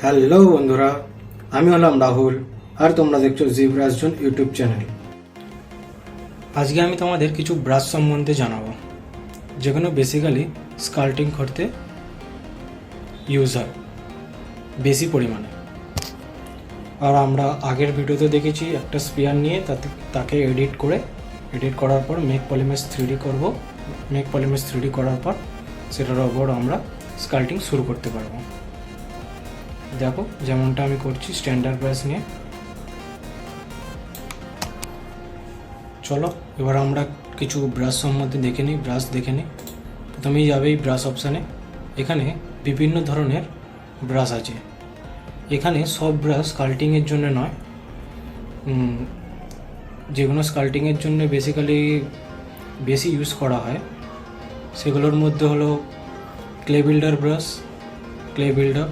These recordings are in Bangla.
হ্যালো বন্ধুরা, আমি হলাম রাহুল আর তোমরা দেখছো জিব্রাস জোন ইউটিউব চ্যানেল। আজকে আমি তোমাদের কিছু ব্রাশ সম্বন্ধে জানাবো, যেগুলো বেসিক্যালি স্কাল্পটিং করতে ইউজ হয় বেশি পরিমাণে। আর আমরা আগের ভিডিওতে দেখেছি একটা স্পিয়ার নিয়ে তাকে এডিট করার পর মেক পলিমেজ 3D করব। মেক পলিমেজ 3D করার পর সেটার ওপর আমরা স্কাল্পটিং শুরু করতে পারবো। দেখো যেমনটা আমি করছি স্ট্যান্ডার্ড ব্রাশ নিয়ে। চলো এবার আমরা কিছু ব্রাশ সম্বন্ধে ব্রাশ দেখে নিই। প্রথমেই যাবে এই ব্রাশ অপশানে। এখানে বিভিন্ন ধরনের ব্রাশ আছে। এখানে সব ব্রাশ স্কাল্পটিংয়ের জন্য নয়, যেগুলো স্কাল্পটিংয়ের জন্য বেসিক্যালি বেশি ইউজ করা হয় সেগুলোর মধ্যে হলো clay builder brush, clay builder,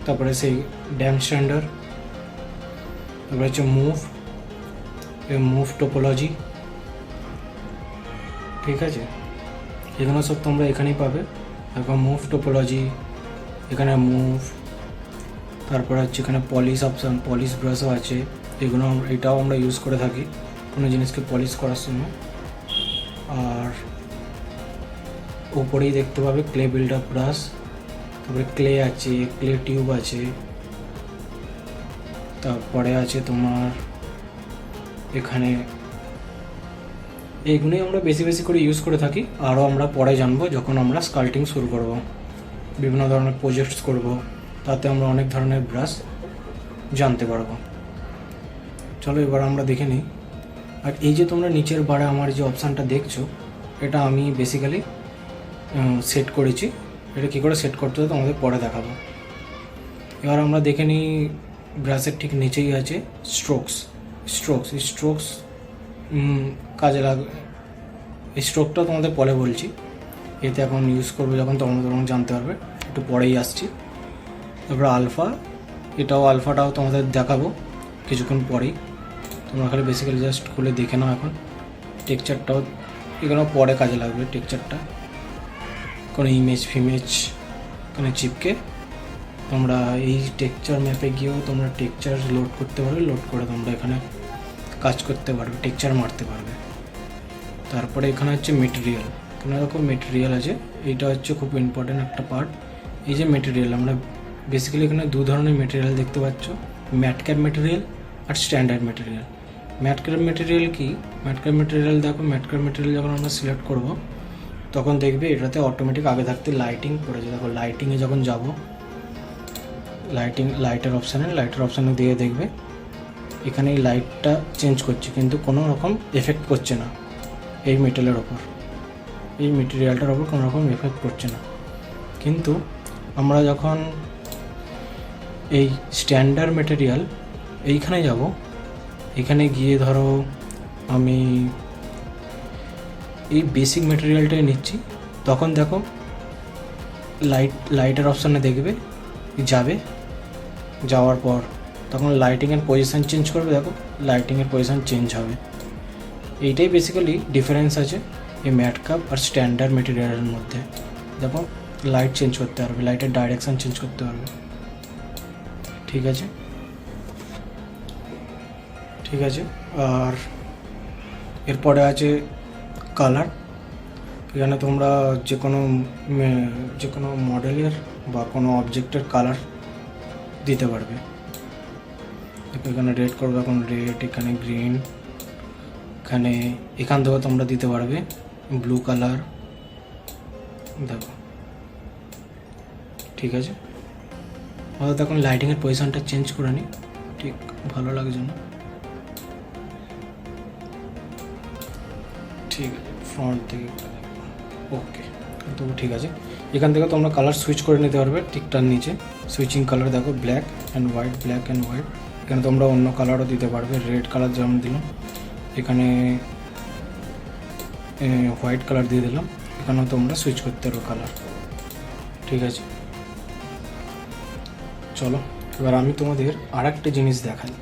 তারপরে সেই ড্যাম স্ট্যান্ডার, তারপরে হচ্ছে মুভ টোপোলজি। ঠিক আছে, এগুলো সব তোমরা এখানেই পাবে। এখন মুভ টোপোলজি, এখানে মুভ, তারপরে হচ্ছে এখানে পলিশ অপশান, পলিশ ব্রাশও আছে। এটাও আমরা ইউজ করে থাকি কোনো জিনিসকে পলিশ করার সময়। আর উপরেই দেখতে পাবে ক্লে বিল্ডার ব্রাশ, তারপরে ক্লে আছে, ক্লে টিউব আছে, তারপরে আছে তোমার এখানে। এইগুলোই আমরা বেশি করে ইউজ করে থাকি। আরও আমরা পরে জানবো যখন আমরা স্কাল্পটিং শুরু করব, বিভিন্ন ধরনের প্রজেক্টস করব, তাতে আমরা অনেক ধরনের ব্রাশ জানতে পারবো। চলো এবার আমরা দেখে নিই। আর এই যে তোমরা নিচের বারে আমার যে অপশানটা দেখছো, এটা আমি বেসিক্যালি সেট করেছি। এটা কী করে সেট করতে হবে তোমাদের পরে দেখাবো। এবার আমরা দেখে নিই, ব্রাশের ঠিক নিচেই আছে স্ট্রোকস কাজে লাগবে। এই স্ট্রোকটা তোমাদের পরে বলছি, এতে এখন ইউজ করবে যখন তখন জানতে পারবে, একটু পরেই আসছি। তারপরে আলফাটাও তোমাদের দেখাবো কিছুক্ষণ পরেই। তোমরা খালি বেসিক্যালি জাস্ট খুলে দেখে নাও। এখন টেক্সচারটাও এখানে পরে কাজে লাগবে। টেক্সচারটা কোনো ইমেজ এখানে চিপকে তোমরা এই টেক্সচার ম্যাপে গিয়েও তোমরা টেক্সচার লোড করতে পারবে। লোড করে তোমরা এখানে কাজ করতে পারবে, টেক্সচার মারতে পারবে। তারপরে এখানে হচ্ছে মেটেরিয়াল। এখানে এরকম মেটেরিয়াল আছে, এইটা হচ্ছে খুব ইম্পর্টেন্ট একটা পার্ট। এই যে মেটেরিয়াল, আমরা বেসিক্যালি এখানে দু ধরনের মেটেরিয়াল দেখতে পাচ্ছ, ম্যাটক্যাপ মেটেরিয়াল আর স্ট্যান্ডার্ড মেটেরিয়াল। ম্যাটক্যাপ মেটেরিয়াল কি? ম্যাটক্যাপ মেটেরিয়াল দেখো, ম্যাটক্যাপ মেটেরিয়াল যখন আমরা সিলেক্ট করব তখন দেখবে এটাতে অটোমেটিক আগে থাকতে লাইটিং পড়েছে। দেখো লাইটিংয়ে যখন যাব, লাইটের অপশানে দিয়ে দেখবে এখানে এই লাইটটা চেঞ্জ করছে, কিন্তু কোনো রকম এফেক্ট করছে না এই মেটেরিয়ালটার ওপর কোনো রকম এফেক্ট করছে না। কিন্তু আমরা যখন এই স্ট্যান্ডার্ড মেটেরিয়াল এইখানে যাব, এখানে গিয়ে ধরো আমি এই বেসিক মেটেরিয়ালটাই নিচ্ছি, তখন দেখো লাইটের অপশানে দেখবে যাওয়ার পর তখন লাইটিংয়ের পজিশান চেঞ্জ করবে। দেখো লাইটিংয়ের পজিশান চেঞ্জ হবে। এইটাই বেসিক্যালি ডিফারেন্স আছে এই ম্যাটক্যাপ আর স্ট্যান্ডার্ড মেটেরিয়ালের মধ্যে। দেখো লাইট চেঞ্জ করতে পারবে, লাইটের ডাইরেকশান চেঞ্জ করতে পারবে। ঠিক আছে। আর এরপরে আছে কালার। এখানে তোমরা যে কোনো মডেলের বা কোনো অবজেক্টের কালার দিতে পারবে। এখানে রেড করবে, এখন রেড, এখানে গ্রিন, এখান থেকে তোমরা দিতে পারবে ব্লু কালার। দেখো ঠিক আছে। অর্থাৎ এখন লাইটিংয়ের পজিশনটা চেঞ্জ করে নিই, ঠিক ভালো লাগছে না। ঠিক আছে, ফ্রন্ট থেকে ওকে, তো ঠিক আছে। এখান থেকে তোমরা কালার সুইচ করে নিতে পারবে। ঠিকঠাক নিচে সুইচিং কালার দেখো, ব্ল্যাক অ্যান্ড হোয়াইট। এখানে তোমরা অন্য কালারও দিতে পারবে, রেড কালার যেমন দিলাম, এখানে হোয়াইট কালার দিয়ে দিলাম। এখানেও তোমরা সুইচ করতে পারো কালার। ঠিক আছে, চলো এবার আমি তোমাদের আরেকটা জিনিস দেখাই।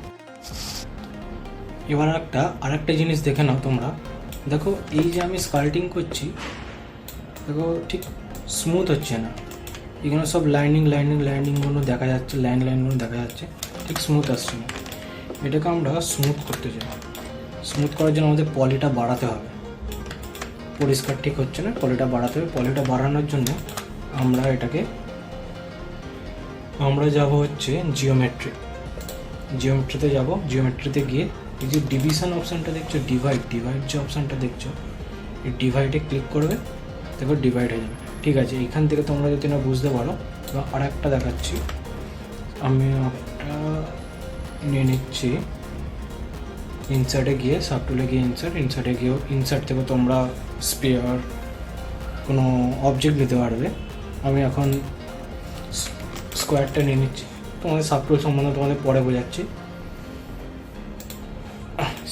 এবার আরেকটা জিনিস দেখে নাও তোমরা। দেখো এই যে আমি স্কাল্পটিং করছি, দেখো ঠিক স্মুথ হচ্ছে না। এখানে সব লাইনিংগুলো দেখা যাচ্ছে, লাইনগুলো দেখা যাচ্ছে, ঠিক স্মুথ আসছে না। এটাকে আমরা স্মুথ করতে চাই। স্মুথ করার জন্য আমাদের পলিটা বাড়াতে হবে। পরিষ্কার ঠিক হচ্ছে না, পলিটা বাড়াতে হবে। পলিটা বাড়ানোর জন্য আমরা যাব হচ্ছে জিওমেট্রিতে যাব। জিওমেট্রিতে গিয়ে এই যে ডিভিশন অপশানটা দেখছো, ডিভাইড যে অপশানটা দেখছো, এই ডিভাইডে ক্লিক করবে, তারপর ডিভাইড হয়ে যাবে। ঠিক আছে, এইখান থেকে তোমরা যদি না বুঝতে পারো, তো আর একটা দেখাচ্ছি। আমি একটা নিয়ে নিচ্ছি, ইনসার্টে গিয়ে, সাবটুলে গিয়ে ইনসার্টে গিয়েও ইনসার্ট থেকে তোমরা স্পেয়ার কোনো অবজেক্ট নিতে পারবে। আমি এখন স্কোয়ারটা নিয়ে নিচ্ছি। তোমাদের সাবটুল সম্বন্ধে তোমাদের পরে বোঝাচ্ছি।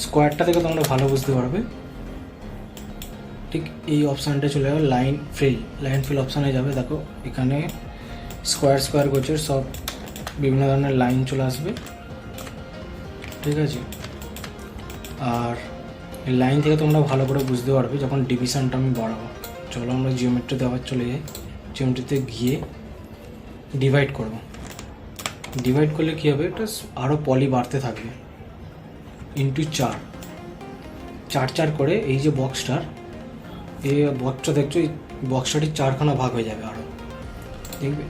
স্কোয়ারটা থেকে তোমরা ভালো বুঝতে পারবে। ঠিক এই অপশানটা চলে যাবে, লাইন ফিল অপশানে যাবে। দেখো এখানে স্কোয়ার গোছের সব বিভিন্ন ধরনের লাইন চলে আসবে। ঠিক আছে, আর এই লাইন থেকে তোমরা ভালো করে বুঝতে পারবে যখন ডিভিশনটা আমি বাড়াবো। চলো আমরা জিওমেট্রিতে আবার চলে যাই। জিওমেট্রিতে গিয়ে ডিভাইড করব। ডিভাইড করলে কী হবে, এটা আরও পলি বাড়তে থাকবে। ইন্টু 4 করে এই যে বক্সটা দেখছো, এই বক্সটাটি 4খানা ভাগ হয়ে যাবে আরও। দেখবে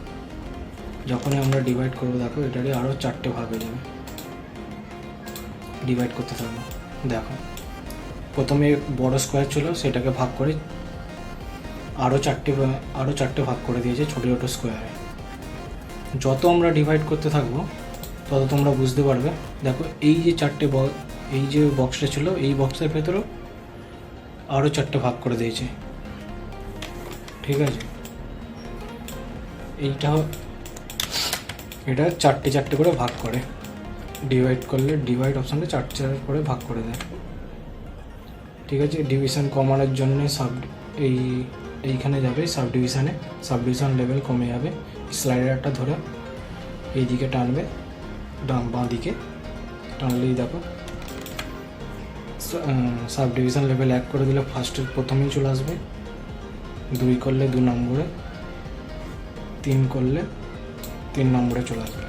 যখনই আমরা ডিভাইড করবো, দেখো এটারই আরও 4টে ভাগ হয়ে যাবে। ডিভাইড করতে থাকবো। দেখো প্রথমে বড় স্কোয়ার ছিল, সেটাকে ভাগ করে আরও 4টে ভাগ করে দিয়েছে ছোটো ছোটো স্কোয়ারে। যত আমরা ডিভাইড করতে থাকবো তত তোমরা বুঝতে পারবে। দেখো এই যে এই যে বক্সটা ছিল, এই বক্সের ভেতরেও আরও 4টে ভাগ করে দিয়েছে। ঠিক আছে, এটা 4টে করে ভাগ করে ডিভাইড করলে, ডিভাইড অপশানটা 4 করে ভাগ করে দেয়। ঠিক আছে, ডিভিশন কমানোর জন্য এইখানে যাবে সাবডিভিশন লেভেল কমে যাবে। স্লাইডারটা ধরে এইদিকে টানবে, বাঁ দিকে টানলেই দেখো সাবডিভিশন লেভেল 1 করে দিলে প্রথমেই চলে আসবে। 2 করলে 2 নম্বরে, 3 করলে 3 নম্বরে চলে আসবে।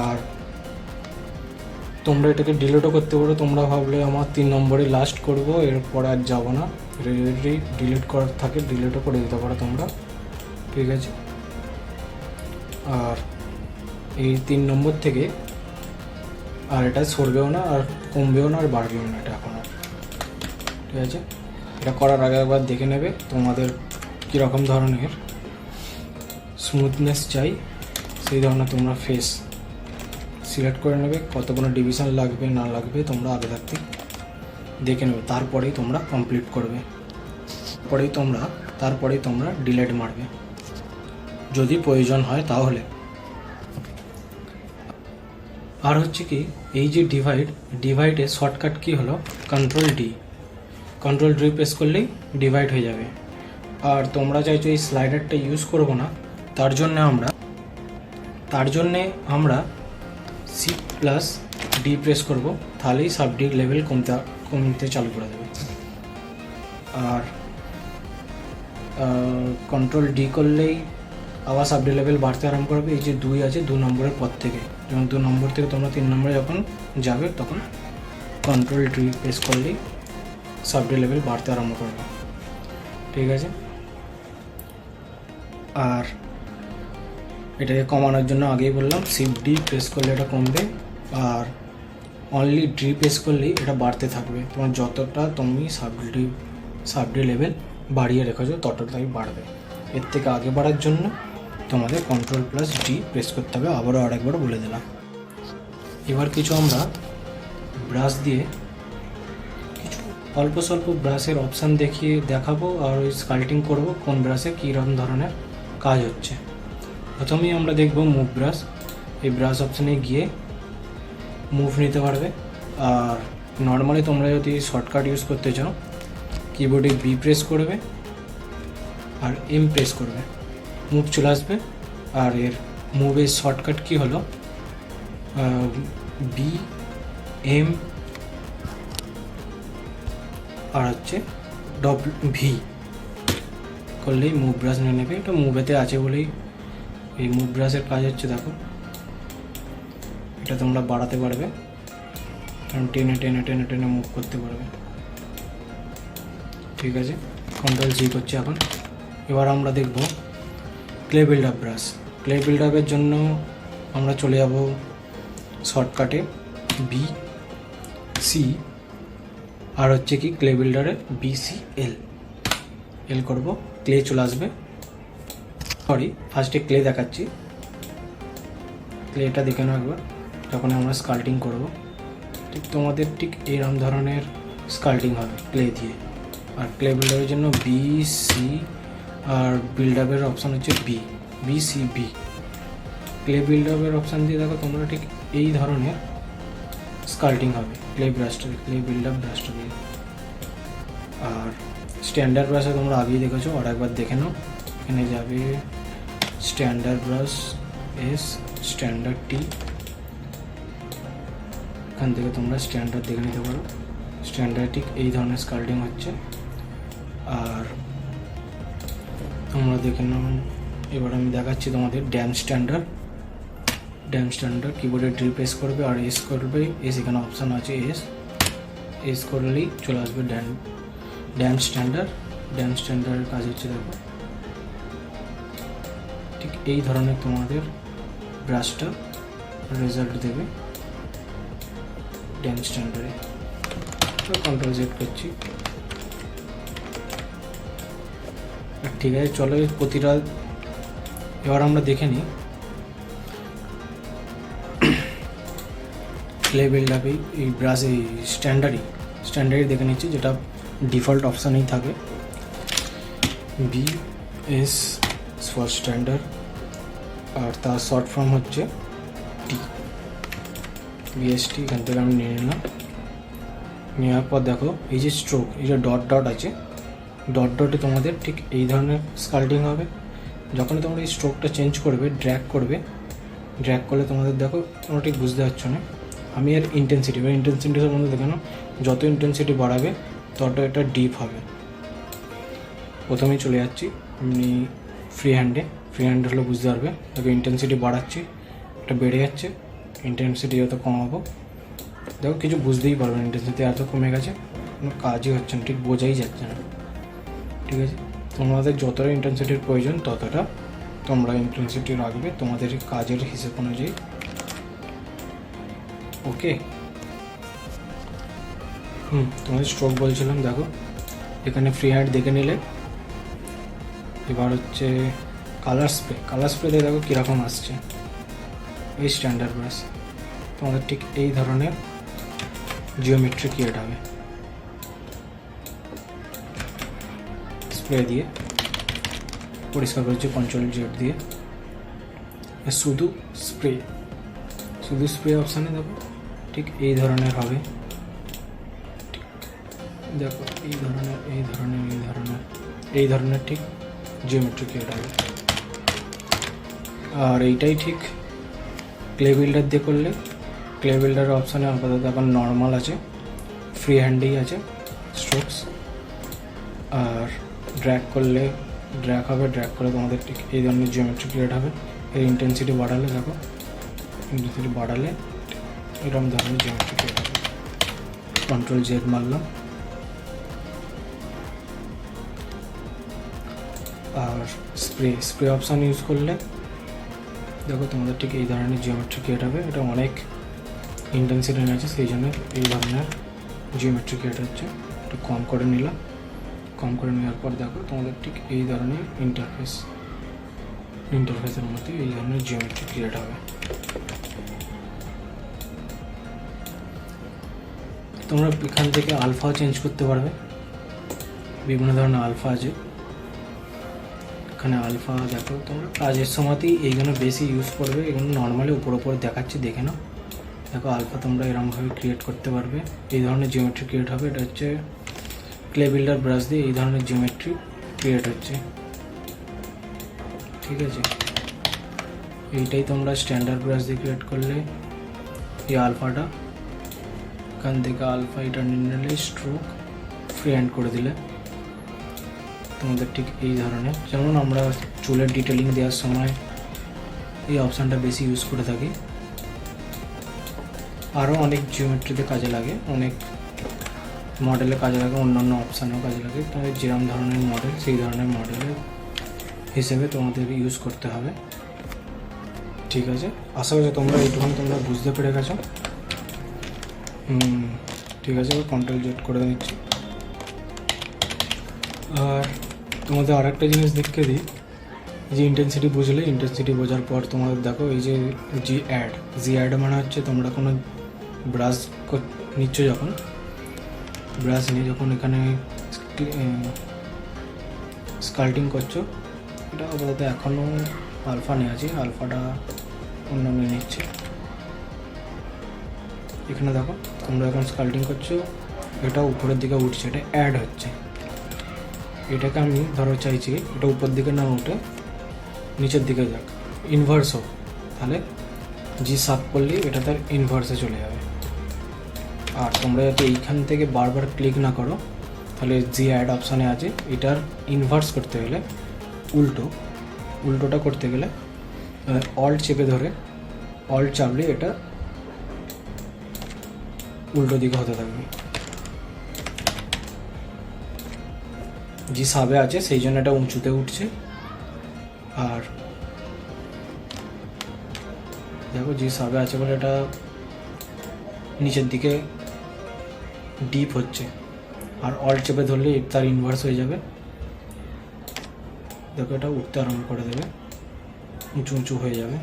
আর তোমরা এটাকে ডিলিটও করতে পারো। তোমরা ভাবলে আমার 3 নম্বরে লাস্ট করবো, এরপরে আর যাবো না, যদি ডিলিট করার থাকে ডিলিটও করে দিতে পারো তোমরা। ঠিক আছে, আর এই 3 নম্বর থেকে আর এটা সরবেও না, আর কমবেও না, আর বাড়বেও না এটা এখন আর। ঠিক আছে, এটা করার আগে একবার দেখে নেবে তোমাদের কীরকম ধরনের স্মুথনেস চাই, সেই ধরনের তোমরা ফেস সিলেক্ট করে নেবে। কতগুলো ডিভিশন লাগবে না লাগবে তোমরা আগে থাকতে দেখে নেবে, তারপরেই তোমরা কমপ্লিট করবে। তারপরেই তোমরা ডিলিট মারবে যদি প্রয়োজন হয় তাহলে। আর হচ্ছে কি, এই যে ডিভাইডে শর্টকাট কি হলো, কন্ট্রোল ডি প্রেস করলেই ডিভাইড হয়ে যাবে। আর তোমরা চাইছো এই স্লাইডারটা ইউজ করবো না, তার জন্যে আমরা C+D প্রেস করব, তাহলেই সাবডি লেভেল কমতে চালু করে দেবে। আর কন্ট্রোল ডি করলেই আবার সাবডি লেভেল বাড়তে আরম্ভ করবে। এই যে 2 আছে, 2 নম্বরের পর থেকে, যেমন 2 নম্বর থেকে তোমরা 3 নম্বরে যখন যাবে তখন কন্ট্রোল ডি প্রেস করলেই সাবডি লেভেল বাড়তে আরম্ভ করবে। ঠিক আছে, আর এটাকে কমানোর জন্য আগেই বললাম Shift D প্রেস করলে এটা কমবে, আর অনলি ডি প্রেস করলেই এটা বাড়তে থাকবে। তোমার যতটা তুমি সাবডি লেভেল বাড়িয়ে রেখেছো ততটাই বাড়বে। এর থেকে আগে বাড়ার জন্য তোমাদের Ctrl+D প্রেস করতে হবে। আবারও আরেকবার বলে দিলাম। এবার কিছু আমরা ব্রাশ দিয়ে কিছু অল্প স্বল্প ব্রাশের অপশান দেখাবো, আর ওই স্কাল্পটিং করবো কোন ব্রাশে কীরকম ধরনের কাজ হচ্ছে। প্রথমেই আমরা দেখব মুভ ব্রাশ। এই ব্রাশ অপশানে গিয়ে মুভ নিতে পারবে। আর নর্মালি তোমরা যদি শর্টকাট ইউজ করতে চাও, কিবোর্ডে বি প্রেস করবে আর এম প্রেস করবে, মুভ চলে আসবে। আর এর মুভের শর্টকাট কি হলো, বি এম আর হচ্ছে ভি। করলেই মুভ ব্রাশ নিয়ে নেবে। এটা মুভেতে আছে বলেই এই মুভ ব্রাশের কাজ হচ্ছে, দেখো এটা তোমরা বাড়াতে পারবে, কারণ টেনে টেনে টেনে টেনে মুভ করতে পারবে। ঠিক আছে, কন্ট্রোল জি করছি এখন। এবার আমরা দেখব clay build up brush. Clay build আপের জন্য আমরা চলে যাব শর্টকাটে বি সি, আর হচ্ছে কি ক্লে বিল্ডারে BCL এল করব, ক্লে চলে আসবে। সরি, ফার্স্টে ক্লে দেখাচ্ছি, ক্লেটা দেখে নাও একবার যখন আমরা স্কাল্টিং করব। ঠিক তোমাদের ঠিক এরকম ধরনের স্কাল্টিং হবে ক্লে দিয়ে। আর ক্লে বিল্ডারের জন্য BC, আর বিল্ড আপের অপশান হচ্ছে BCB। ক্লে বিল্ড আপের অপশান দিয়ে দেখো তোমরা ঠিক এই ধরনের স্কাল্টিং হবে ক্লে ব্রাশটা, ক্লে বিল্ড আপ ব্রাশটা দিয়ে। আর স্ট্যান্ডার্ড ব্রাশে তোমরা আগেই দেখেছো, আর একবার দেখে নাও। এখানে যাবে standard brush S, standard T, এখান থেকে তোমরা স্ট্যান্ডার্ড দেখে নিতে পারো। স্ট্যান্ডার্ড ঠিক এই ধরনের স্কাল্টিং হচ্ছে। আর তোমরা দেখে নাও, এবার আমি দেখাচ্ছি তোমাদের ড্যাম স্ট্যান্ডার্ড। ড্যাম স্ট্যান্ডার্ড কিবোর্ডে ড্রিপ এস করবে আর এস করবে, এস এখানে অপশান আছে এস করলেই চলে আসবে ড্যাম স্ট্যান্ডার্ড। ড্যাম স্ট্যান্ডার্ডের কাজ হচ্ছে দেখো ঠিক এই ধরনের তোমাদের ব্রাশটা রেজাল্ট দেবে ড্যাম স্ট্যান্ডার্ডে। কন্ট্রোল জেড করছি। ঠিক আছে, চলো প্রতিটা এবার আমরা দেখে নিই ক্লে বিল্ড আপে এই ব্রাশ, এই স্ট্যান্ডার্ডই দেখে নিচ্ছি, যেটা ডিফল্ট অপশানেই থাকে। BS ফর স্ট্যান্ডার্ড, আর তার শর্ট ফর্ম হচ্ছে BST। এখান থেকে আমি নিয়ে নিলাম। নেওয়ার পর দেখো এই যে স্ট্রোক, এই যে ডট ডট আছে, ডট ডটে তোমাদের ঠিক এই ধরনের স্কাল্টিং হবে। যখনই তোমরা এই স্ট্রোকটা চেঞ্জ করবে, ড্র্যাগ করলে তোমাদের দেখো তোমরা ঠিক বুঝতে পারছো না। আমি এর ইন্টেন্সিটি সম্বন্ধে দেখে নাও, যত ইন্টেন্সিটি বাড়াবে তত এটা ডিপ হবে। প্রথমেই চলে যাচ্ছি এমনি ফ্রি হ্যান্ডে হলে বুঝতে পারবে। দেখো ইন্টেন্সিটি বাড়াচ্ছি, এটা বেড়ে যাচ্ছে। ইন্টেন্সিটি যত কমাবো দেখো কিছু বুঝতেই পারবে না, ইন্টেন্সিটি এত কমে গেছে, কোনো কাজই হচ্ছে না, ঠিক বোঝাই যাচ্ছে না। ঠিক আছে, তোমাদের যতটা ইন্টেন্সিটির প্রয়োজন ততটা তোমরা ইন্টেন্সিটি রাখবে তোমাদের কাজের হিসেব অনুযায়ী। ওকে, তোমাদের স্ট্রোক বলছিলাম, দেখো এখানে ফ্রি হ্যান্ড দেখে নিলে। এবার হচ্ছে কালার স্প্রেতে দেখো কীরকম আসছে। এই স্ট্যান্ডার্ড ব্রাশ তোমাদের ঠিক এই ধরনের জিওমেট্রি ক্রিয়েট হবে। স্প্রে দিয়ে পরিষ্কার করছি কন্ট্রোল জেড দিয়ে। শুধু স্প্রে অপশানে দেখো ঠিক এই ধরনের হবে। দেখো এই ধরনের ঠিক জিওমেট্রি ক্রিয়েট হবে। আর এইটাই ঠিক ক্লে বিল্ডার দিয়ে করলে, ক্লে বিল্ডারের অপশানে আপাতত এখন নর্মাল আছে, ফ্রি হ্যান্ডেই আছে স্ট্রোকস। আর ড্র্যাগ করলে তোমাদের ঠিক এই ধরনের জিওমেট্রি ক্রিয়েট হবে। এর ইন্টেন্সিটি বাড়ালে দেখো, এরকম ধরনের জিওমেট্রি ক্রিয়েট হবে। কন্ট্রোল জেড মারলাম। আর স্প্রে অপশান ইউজ করলে দেখো তোমাদের ঠিক এই ধরনের জিওমেট্রি ক্রিয়েট হবে। এটা অনেক ইন্টেন্সিটি আছে, সেই জন্য এই ধরনের জিওমেট্রি ক্রিয়েট হচ্ছে। একটু কম করে নিলাম। কম করে নেওয়ার পর দেখো তোমাদের ঠিক এই ধরনের ইন্টারফেসের মধ্যে এই ধরনের জিওমেট্রি ক্রিয়েট হবে। তোমরা এখান থেকে আলফাও চেঞ্জ করতে পারবে, বিভিন্ন ধরনের আলফা আছে। এখানে আলফা দেখো তোমরা কাজের সময়তেই এইগুলো বেশি ইউজ করবে, এগুলো নর্মালি উপর দেখাচ্ছি, দেখে নাও। দেখো আলফা তোমরা এরকমভাবে ক্রিয়েট করতে পারবে, এই ধরনের জিওমেট্রি ক্রিয়েট হবে। এটা হচ্ছে ক্লে বিল্ডার ব্রাশ দিয়ে এই ধরনের জিওমেট্রি ক্রিয়েট হচ্ছে। ঠিক আছে, এইটাই তোমরা স্ট্যান্ডার্ড ব্রাশ দিয়ে ক্রিয়েট করলে এই আলফাটা, এখান থেকে আলফা এটা নিয়ে নিলে স্ট্রোক ফ্রি হ্যান্ড করে দিলে তোমাদের ঠিক এই ধরনের, যেমন আমরা চুলের ডিটেলিং দেওয়ার সময় এই অপশানটা বেশি ইউজ করে থাকি। আরও অনেক জিওমেট্রিতে কাজে লাগে, অনেক মডেলে কাজে লাগে, অন্যান্য অপশানেও কাজে লাগে। তোমাদের যেরকম ধরনের মডেল সেই ধরনের মডেলের হিসেবে তোমাদের ইউজ করতে হবে। ঠিক আছে, আশা করছি তোমরা এইটুখানি তোমরা বুঝতে পেরে গেছো। ঠিক আছে, এবার কন্ট্রোল জেড করে দিচ্ছি। আর তোমাদের আরেকটা জিনিস দেখতে দিই, যে ইন্টেন্সিটি বুঝলে, ইন্টেন্সিটি বোঝার পর তোমাদের দেখো এই যে জি অ্যাড মানে হচ্ছে তোমরা কোনো ব্রাশ নিচ্ছ, যখন ব্রাশ নিয়ে যখন এখানে স্কাল্টিং করছো, এটা আপাতত এখনও আলফা নিয়ে আছি, আলফাটা অন্যান্য নিচ্ছে। এখানে দেখো তোমরা এখন স্কাল্টিং করছো, এটা উপরের দিকে উঠছে, এটা অ্যাড হচ্ছে। এটাকে আমি ধরো চাইছি এটা উপর দিকে না উঠে নিচের দিকে যাক, ইনভার্স হোক, তাহলে জি সাব করলেই এটা তার ইনভার্সে চলে যাবে। আর তোমরা যাতে এইখান থেকে বারবার ক্লিক না করো, তাহলে জি অ্যাড অপশানে আছে, এটার ইনভার্স করতে গেলে উল্টোটা করতে গেলে অল্ট চেপে ধরে অল্ট চাপলে এটা উল্টো দিকে হতে থাকবে। জি সাবে আছে সেই জন্য এটা উঁচুতে উঠছে। আর দেখো জি সাবে আছে বলে এটা নিচের দিকে ডিপ হচ্ছে। আর অল্ট চেপে ধরলে তার ইনভার্স হয়ে যাবে। দেখো এটা উঠতে আরম্ভ করে দেবে, উঁচু উঁচু হয়ে যাবে,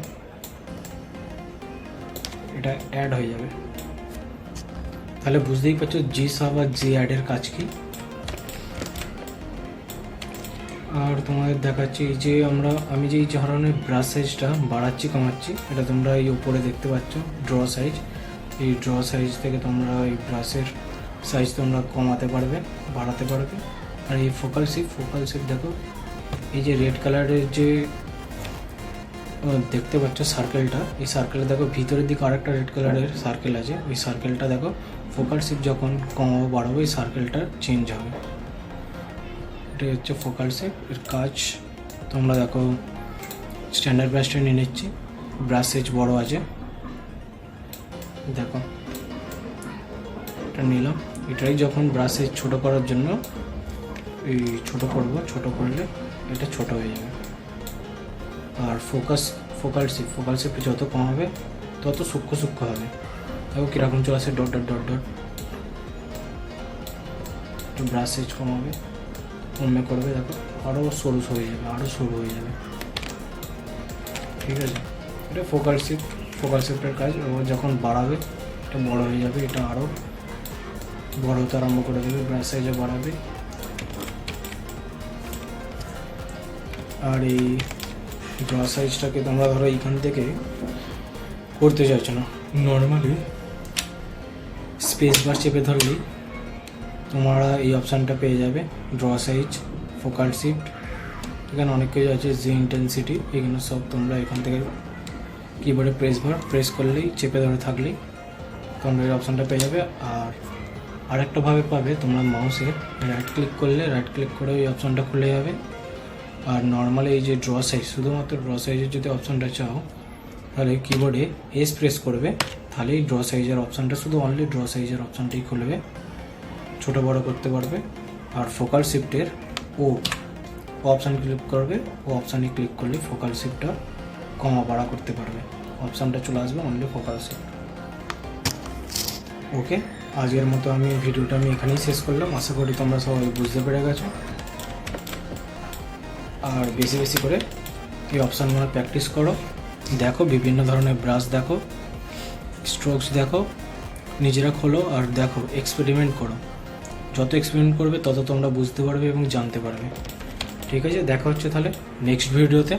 এটা অ্যাড হয়ে যাবে। তাহলে বুঝতেই পারছো জি সাব আর জি অ্যাডের কাজ কি। আর তোমাদের দেখাচ্ছি যে আমি যে এই ধরনের ব্রাশ সাইজটা বাড়াচ্ছি কমাচ্ছি, এটা তোমরা এই উপরে দেখতে পাচ্ছ ড্র সাইজ। এই ড্র সাইজ থেকে তোমরা এই ব্রাশের সাইজ তোমরা কমাতে পারবে, বাড়াতে পারবে। আর এই ফোকাল শিপ দেখো, এই যে রেড কালারের যে দেখতে পাচ্ছ সার্কেলটা, এই সার্কেলে দেখো ভিতরের দিকে আরেকটা রেড কালারের সার্কেল আছে। ওই সার্কেলটা দেখো ফোকাল শিপ যখন কমাবো বাড়াবো এই সার্কেলটা চেঞ্জ হবে। এটাই হচ্ছে ফোকাল শিপ। এর কাজ তোমরা দেখো স্ট্যান্ডার্ড ব্রাশটা নিয়ে নিচ্ছি, ব্রাশ সাইজ বড় আছে, দেখো এটা নিলাম। এটাই যখন ব্রাশ সাইজ ছোটো করার জন্য এই ছোটো করবো, ছোটো করলে এটা ছোট হয়ে যাবে। আর ফোকাল শিপ যত কমাবে তত সূক্ষ্ম হবে। দেখো কীরকম চলে আসে, dot dot dot dot. Brush size কমাবে, কমে করবে, দেখো আরও সরু হয়ে যাবে, ঠিক আছে। এটা ফোকাল শিফটের কাজ। ও যখন বাড়াবে এটা বড় হয়ে যাবে, এটা আরও বড় হতে আরম্ভ করে দেবে, ব্রাশ সাইজও বাড়াবে। আর এই ড্র সাইজটাকে তোমরা ধরো এইখান থেকে করতে চাইছো না, নর্মালি স্পেস বার চেপে ধরলেই তোমরা এই অপশানটা পেয়ে যাবে, ড্র সাইজ, ফোকাল শিফট। এখানে অনেক কিছু আছে, জি ইন্টেন্সিটি, এগুলো সব তোমরা এখান থেকে কিবোর্ডে প্রেস করলেই, চেপে ধরে থাকলেই তোমরা এই অপশানটা পেয়ে যাবে। আর আরেকটাভাবে পাবে, তোমরা মাউসে রাইট ক্লিক করলে, রাইট ক্লিক করে ওই অপশানটা খুলে যাবে। আর নর্মালি এই যে ড্র সাইজ, শুধুমাত্র ড্র সাইজের যদি অপশানটা চাও তাহলে কিবোর্ডে এস প্রেস করবে, তাহলে এই ড্র সাইজের অপশানটা, শুধু অনলি ড্র সাইজের অপশানটাই খুলবে, ছোটো বড়ো করতে পারবে। আর ফোকাল শিফটের ও অপশান ক্লিক করবে, ও অপশানে ক্লিক করলে ফোকাল শিফটটা কমা বাড়া করতে পারবে, অপশানটা চলে আসবে অনলি ফোকাল শিফট। ওকে, আজকের মতো ভিডিওটা আমি এখানেই শেষ করলাম। আশা করি তোমরা সবাই বুঝতে পেরে গেছো। আর বেশি বেশি করে এই অপশানগুলো প্র্যাকটিস করো, দেখো বিভিন্ন ধরনের ব্রাশ দেখো, স্ট্রোকস দেখো, নিজেরা খোলো আর দেখো, এক্সপেরিমেন্ট করো। যত এক্সপেরিমেন্ট করবে তত তোমরা বুঝতে পারবে এবং জানতে পারবে। ঠিক আছে, দেখা হচ্ছে তাহলে নেক্সট ভিডিওতে।